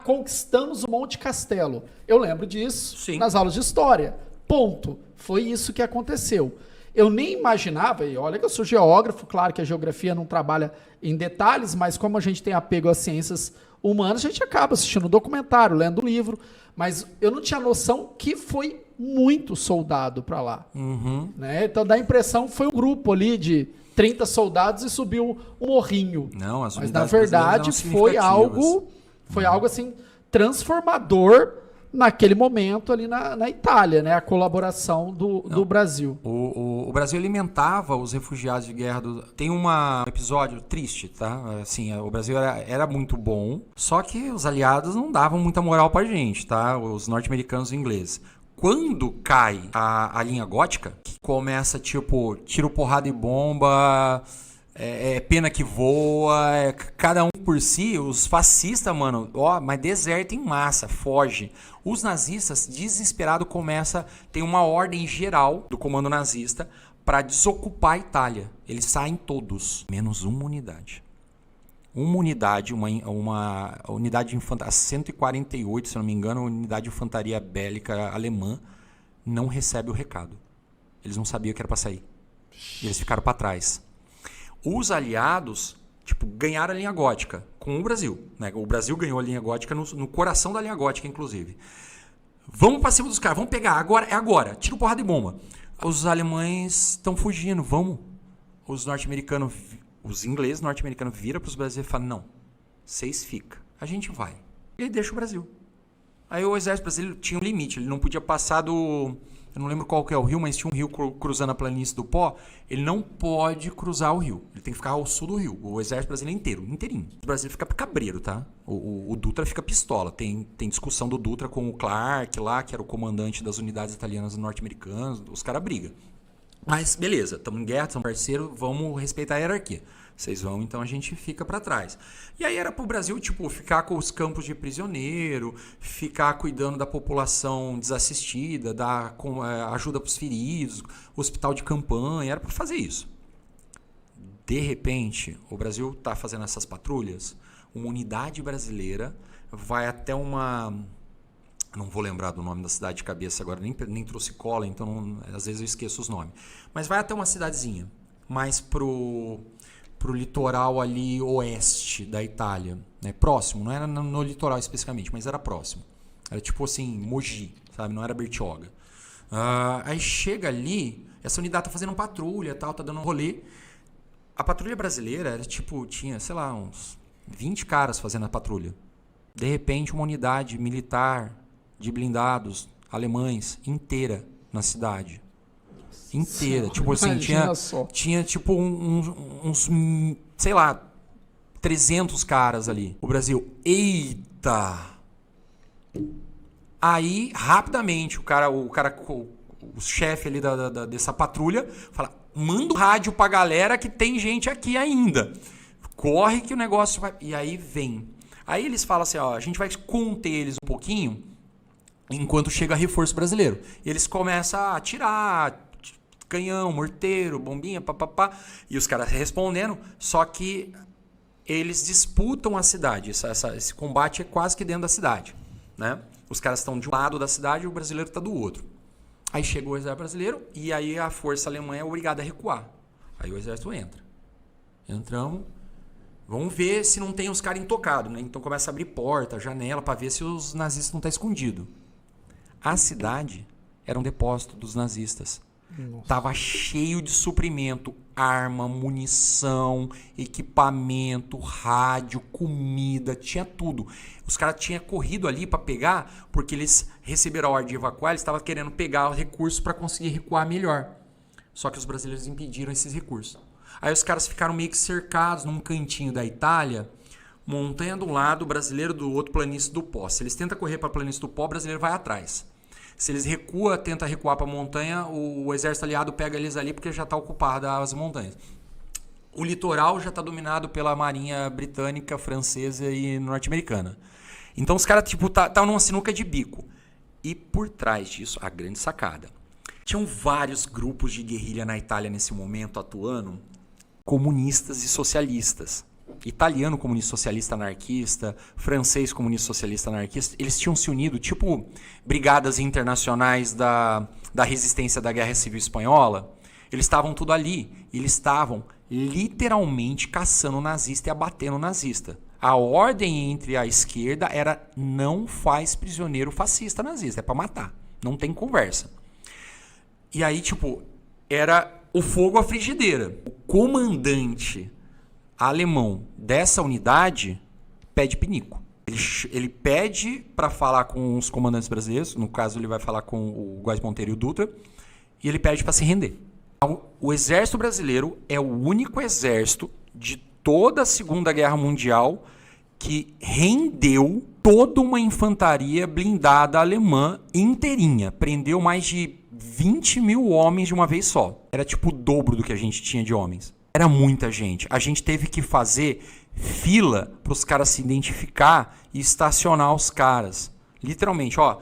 conquistamos o Monte Castelo. Eu lembro disso Sim. nas aulas de história. Ponto. Foi isso que aconteceu. Eu nem imaginava, e olha que eu sou geógrafo, claro que a geografia não trabalha em detalhes, mas como a gente tem apego às ciências humanas, a gente acaba assistindo um documentário, lendo um livro, mas eu não tinha noção que foi muito soldado para lá. Né? Então dá a impressão que foi um grupo ali de 30 soldados e subiu um morrinho. Não, as mas na unidades verdade brasileiras eram foi algo assim transformador naquele momento ali na Itália, né? A colaboração do Brasil. O Brasil alimentava os refugiados de guerra. Tem um episódio triste, tá? Assim, o Brasil era muito bom, só que os aliados não davam muita moral pra gente, tá? Os norte-americanos e ingleses. Quando cai a linha gótica, que começa tipo tiro, porrada e bomba, pena que voa, cada um por si, os fascistas, mano, mas deserta em massa, foge. Os nazistas, desesperado, tem uma ordem geral do comando nazista para desocupar a Itália. Eles saem todos, menos uma unidade. Uma unidade, uma unidade de infantaria, 148, se não me engano, unidade de infantaria bélica alemã, não recebe o recado. Eles não sabiam que era para sair. E eles ficaram para trás. Os aliados, ganharam a linha gótica com o Brasil. Né? O Brasil ganhou a linha gótica no coração da linha gótica, inclusive. Vamos para cima dos caras, vamos pegar, é agora, tira porrada e bomba. Os alemães estão fugindo, vamos. Os ingleses norte-americanos viram para os brasileiros e falam, não, vocês ficam, a gente vai. E aí deixa o Brasil. Aí o exército brasileiro tinha um limite, ele não podia passar eu não lembro qual que é o rio, mas tinha um rio cruzando a planície do Pó, ele não pode cruzar o rio, ele tem que ficar ao sul do rio, o exército brasileiro inteirinho. O Brasil fica cabreiro, tá? O Dutra fica pistola, tem discussão do Dutra com o Clark lá, que era o comandante das unidades italianas e norte-americanas, os caras brigam. Mas beleza, estamos em guerra, estamos parceiros, vamos respeitar a hierarquia. Vocês vão, então a gente fica para trás. E aí era pro Brasil, ficar com os campos de prisioneiro, ficar cuidando da população desassistida, dar ajuda pros feridos, hospital de campanha, era para fazer isso. De repente, o Brasil tá fazendo essas patrulhas, uma unidade brasileira vai até uma... Não vou lembrar do nome da cidade de cabeça agora, nem trouxe cola, então às vezes eu esqueço os nomes. Mas vai até uma cidadezinha, mais pro litoral ali oeste da Itália, né? Próximo, não era no litoral especificamente, mas era próximo. Era tipo assim, Mogi, sabe? Não era Bertioga. Aí chega ali, essa unidade tá fazendo patrulha, tal, tá dando um rolê. A patrulha brasileira era tinha, sei lá, uns 20 caras fazendo a patrulha. De repente, uma unidade militar de blindados alemães inteira na cidade. Inteira. Tinha uns, sei lá, 300 caras ali. O Brasil, eita! Aí, rapidamente, o chefe ali dessa patrulha fala, manda o rádio pra galera que tem gente aqui ainda. Corre que o negócio vai... E aí vem. Aí eles falam assim, a gente vai conter eles um pouquinho enquanto chega reforço brasileiro. E eles começam a atirar... canhão, morteiro, bombinha, papapá, e os caras respondendo, só que eles disputam a cidade, esse combate é quase que dentro da cidade, né? Os caras estão de um lado da cidade e o brasileiro está do outro. Aí chegou o exército brasileiro e aí a força alemã é obrigada a recuar. Aí o exército entra. Entramos, vamos ver se não tem os caras intocados, né? Então começa a abrir porta, janela, para ver se os nazistas não estão escondidos. A cidade era um depósito dos nazistas. Nossa. Tava cheio de suprimento, arma, munição, equipamento, rádio, comida, tinha tudo. Os caras tinham corrido ali para pegar, porque eles receberam a ordem de evacuar, eles estavam querendo pegar os recursos para conseguir recuar melhor. Só que os brasileiros impediram esses recursos. Aí os caras ficaram meio que cercados num cantinho da Itália, montanha de um lado, brasileiro do outro, planície do Pó. Se eles tentam correr para a planície do Pó, o brasileiro vai atrás. Se eles tentam recuar para a montanha, o exército aliado pega eles ali porque já está ocupada as montanhas. O litoral já está dominado pela marinha britânica, francesa e norte-americana. Então os caras estavam numa sinuca de bico. E por trás disso, a grande sacada. Tinham vários grupos de guerrilha na Itália nesse momento atuando, comunistas e socialistas. italiano comunista socialista anarquista, francês comunista socialista anarquista, eles tinham se unido, tipo brigadas internacionais da resistência da Guerra Civil Espanhola. Eles estavam tudo ali. Eles estavam literalmente caçando nazista e abatendo nazista. A ordem entre a esquerda era: não faz prisioneiro fascista nazista, é pra matar. Não tem conversa. E aí, tipo, era o fogo à frigideira. O comandante alemão dessa unidade pede pinico. Ele pede para falar com os comandantes brasileiros, no caso ele vai falar com o Góes Monteiro e o Dutra, e ele pede para se render. O exército brasileiro é o único exército de toda a Segunda Guerra Mundial que rendeu toda uma infantaria blindada alemã inteirinha. Prendeu mais de 20 mil homens de uma vez só. Era tipo o dobro do que a gente tinha de homens. Era muita gente. A gente teve que fazer fila para os caras se identificar e estacionar os caras. Literalmente, ó,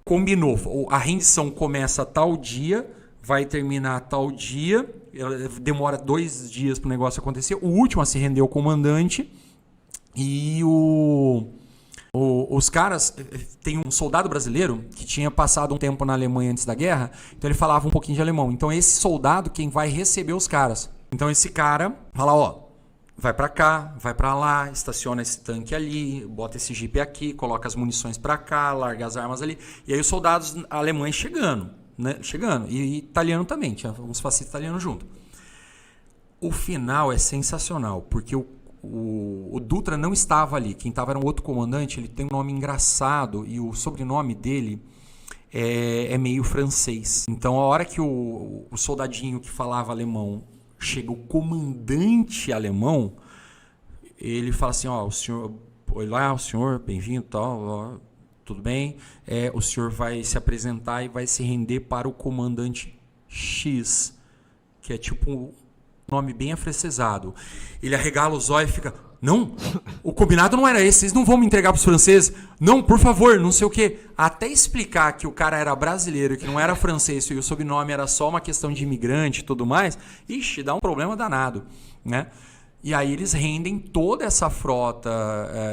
combinou. A rendição começa tal dia, vai terminar tal dia, demora 2 dias para o negócio acontecer. O último a se render o comandante e os caras... Tem um soldado brasileiro que tinha passado um tempo na Alemanha antes da guerra, então ele falava um pouquinho de alemão. Então esse soldado quem vai receber os caras. Então esse cara fala, ó, vai pra cá, vai pra lá, estaciona esse tanque ali, bota esse jipe aqui, coloca as munições pra cá, larga as armas ali. E aí os soldados alemães chegando, né? Chegando. E italiano também, tinha uns fascistas italianos junto. O final é sensacional, porque o Dutra não estava ali. Quem estava era um outro comandante, ele tem um nome engraçado e o sobrenome dele é meio francês. Então a hora que o soldadinho que falava alemão chega, o comandante alemão, ele fala assim, ó, o senhor, olá, o senhor, bem-vindo, tal, ó, tudo bem, o senhor vai se apresentar e vai se render para o comandante X, que é tipo um nome bem afrancesado. Ele arregala os olhos e fica, não, o combinado não era esse, vocês não vão me entregar para os franceses, não, por favor, não sei o quê. Até explicar que o cara era brasileiro, que não era francês e o sobrenome era só uma questão de imigrante e tudo mais, ixi, dá um problema danado, né? E aí eles rendem toda essa frota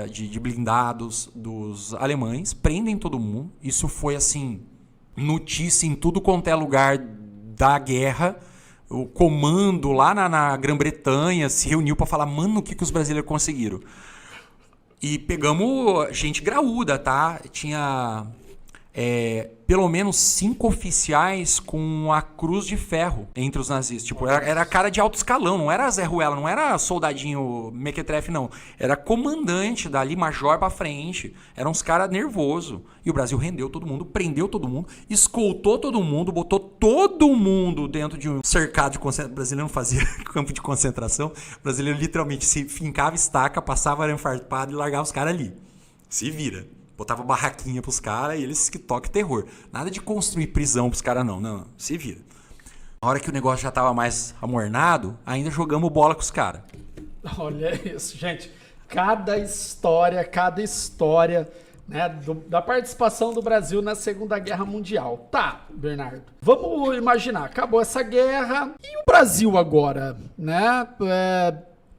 de blindados dos alemães, prendem todo mundo. Isso foi, assim, notícia em tudo quanto é lugar da guerra. O comando lá na Grã-Bretanha se reuniu para falar, mano, o que os brasileiros conseguiram? E pegamos gente graúda, tá? Tinha pelo menos 5 oficiais com a cruz de ferro entre os nazistas. Tipo, era cara de alto escalão, não era Zé Ruela, não era soldadinho mequetrefe, não. Era comandante dali, major pra frente. Eram uns caras nervosos. E o Brasil rendeu todo mundo, prendeu todo mundo, escoltou todo mundo, botou todo mundo dentro de um cercado de concentração. O brasileiro não fazia campo de concentração. O brasileiro literalmente se fincava estaca, passava arame farpado e largava os caras ali. Se vira. Botava barraquinha pros caras e eles que toquem terror. Nada de construir prisão pros caras, não. Não, se vira. Na hora que o negócio já tava mais amornado, ainda jogamos bola com os caras. Olha isso, gente. Cada história, né, da participação do Brasil na Segunda Guerra Mundial. Tá, Bernardo. Vamos imaginar, acabou essa guerra. E o Brasil agora, né?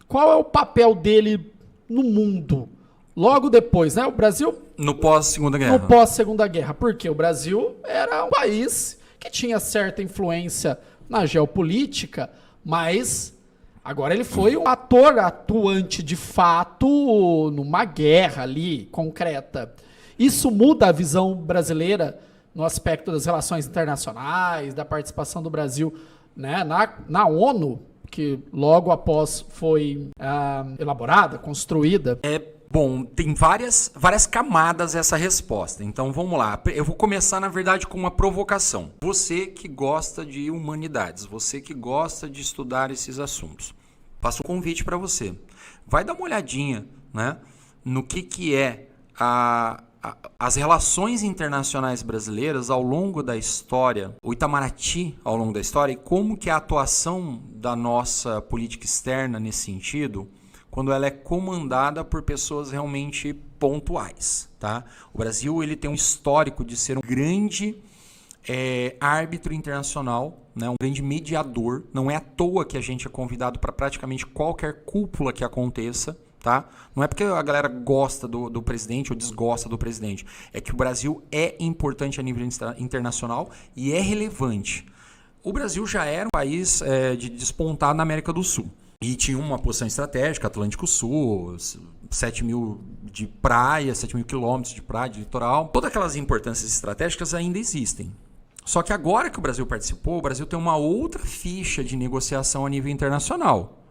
Qual é o papel dele no mundo? Logo depois, né? O Brasil... No pós-Segunda Guerra. No pós-Segunda Guerra. Porque o Brasil era um país que tinha certa influência na geopolítica, mas agora ele foi um ator atuante de fato numa guerra ali, concreta. Isso muda a visão brasileira no aspecto das relações internacionais, da participação do Brasil, né, na ONU, que logo após foi elaborada, construída. Bom, tem várias camadas essa resposta. Então vamos lá. Eu vou começar, na verdade, com uma provocação. Você que gosta de humanidades, você que gosta de estudar esses assuntos, faço um convite para você. Vai dar uma olhadinha, né, no que é as relações internacionais brasileiras ao longo da história, o Itamaraty ao longo da história, e como que a atuação da nossa política externa nesse sentido, quando ela é comandada por pessoas realmente pontuais, tá? O Brasil ele tem um histórico de ser um grande árbitro internacional, né? Um grande mediador. Não é à toa que a gente é convidado para praticamente qualquer cúpula que aconteça, Tá? Não é porque a galera gosta do presidente ou desgosta do presidente. É que o Brasil é importante a nível internacional e é relevante. O Brasil já era um país de despontar na América do Sul. E tinha uma posição estratégica, Atlântico Sul, 7 mil de praia, 7 mil quilômetros de praia, de litoral. Todas aquelas importâncias estratégicas ainda existem. Só que agora que o Brasil participou, o Brasil tem uma outra ficha de negociação a nível internacional.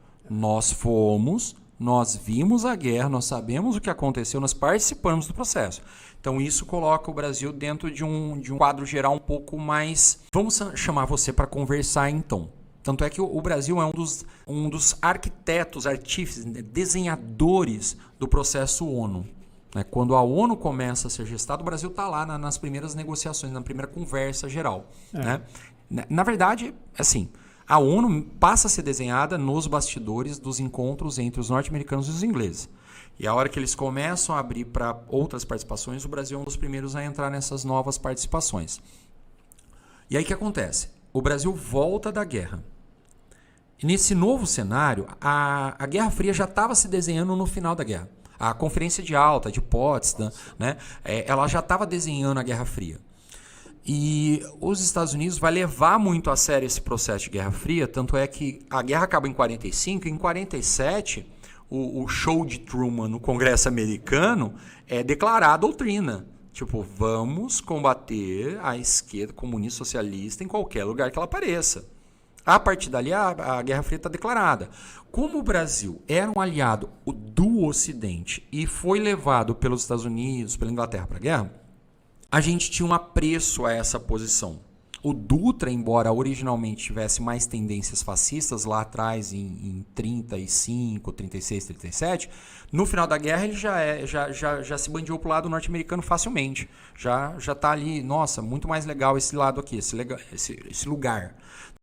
Nós vimos a guerra, nós sabemos o que aconteceu, nós participamos do processo. Então isso coloca o Brasil dentro de um quadro geral um pouco mais... Vamos chamar você para conversar então. Tanto é que o Brasil é um dos arquitetos, artífices, desenhadores do processo ONU. Quando a ONU começa a ser gestada, o Brasil está lá nas primeiras negociações, na primeira conversa geral. Né? Na verdade, assim... A ONU passa a ser desenhada nos bastidores dos encontros entre os norte-americanos e os ingleses. E a hora que eles começam a abrir para outras participações, o Brasil é um dos primeiros a entrar nessas novas participações. E aí o que acontece? O Brasil volta da guerra. E nesse novo cenário, a Guerra Fria já estava se desenhando no final da guerra. A Conferência de Alta, de Potsdam, né, ela já estava desenhando a Guerra Fria. E os Estados Unidos vai levar muito a sério esse processo de Guerra Fria, tanto é que a guerra acaba em 45, e em 47 o show de Truman no Congresso americano é declarar a doutrina. Tipo, vamos combater a esquerda comunista socialista em qualquer lugar que ela apareça. A partir dali a Guerra Fria está declarada. Como o Brasil era um aliado do Ocidente e foi levado pelos Estados Unidos, pela Inglaterra para a guerra, a gente tinha um apreço a essa posição. O Dutra, embora originalmente tivesse mais tendências fascistas lá atrás, em 35, 36, 37, no final da guerra ele já se bandiou para o lado norte-americano facilmente. Já está ali, nossa, muito mais legal esse lado aqui, esse lugar.